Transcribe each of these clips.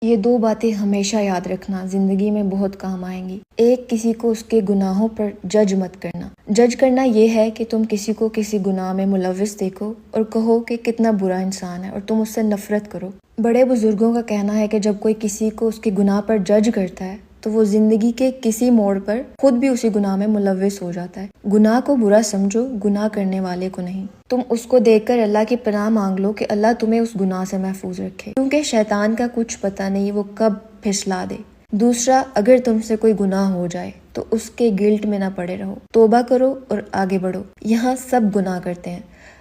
یہ دو باتیں ہمیشہ یاد رکھنا، زندگی میں بہت کام آئیں گی۔ ایک، کسی کو اس کے گناہوں پر جج مت کرنا۔ جج کرنا یہ ہے کہ تم کسی کو کسی گناہ میں ملوث دیکھو اور کہو کہ کتنا برا انسان ہے اور تم اس سے نفرت کرو۔ بڑے بزرگوں کا کہنا ہے کہ جب کوئی کسی کو اس کے گناہ پر جج کرتا ہے تو وہ زندگی کے کسی موڑ پر خود بھی اسی گناہ میں ملوث ہو جاتا ہے۔ گناہ کو برا سمجھو، گناہ کرنے والے کو نہیں۔ تم اس کو دیکھ کر اللہ کی پناہ مانگ لو کہ اللہ تمہیں اس گناہ سے محفوظ رکھے، کیونکہ شیطان کا کچھ پتہ نہیں وہ کب پھسلا دے۔ دوسرا، اگر تم سے کوئی گناہ ہو جائے تو اس کے گلٹ میں نہ پڑے رہو، توبہ کرو اور آگے بڑھو۔ یہاں سب گناہ کرتے ہیں۔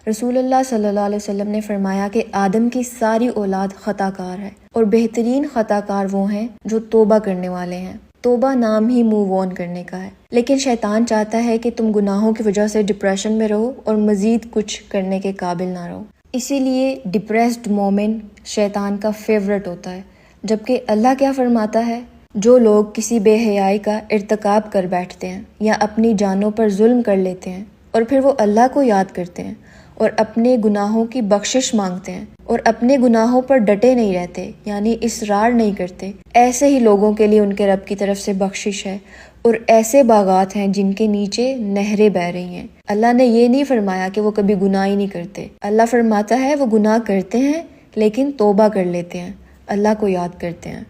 رسول اللہ صلی اللہ علیہ وسلم نے فرمایا کہ آدم کی ساری اولاد خطا کار ہے اور بہترین خطا کار وہ ہیں جو توبہ کرنے والے ہیں۔ توبہ نام ہی موو آن کرنے کا ہے، لیکن شیطان چاہتا ہے کہ تم گناہوں کی وجہ سے ڈپریشن میں رہو اور مزید کچھ کرنے کے قابل نہ رہو۔ اسی لیے ڈپریسڈ مومن شیطان کا فیورٹ ہوتا ہے، جبکہ اللہ کیا فرماتا ہے؟ جو لوگ کسی بے حیائی کا ارتکاب کر بیٹھتے ہیں یا اپنی جانوں پر ظلم کر لیتے ہیں اور پھر وہ اللہ کو یاد کرتے ہیں اور اپنے گناہوں کی بخشش مانگتے ہیں اور اپنے گناہوں پر ڈٹے نہیں رہتے، یعنی اصرار نہیں کرتے، ایسے ہی لوگوں کے لیے ان کے رب کی طرف سے بخشش ہے اور ایسے باغات ہیں جن کے نیچے نہریں بہہ رہی ہیں۔ اللہ نے یہ نہیں فرمایا کہ وہ کبھی گناہ ہی نہیں کرتے۔ اللہ فرماتا ہے وہ گناہ کرتے ہیں لیکن توبہ کر لیتے ہیں، اللہ کو یاد کرتے ہیں۔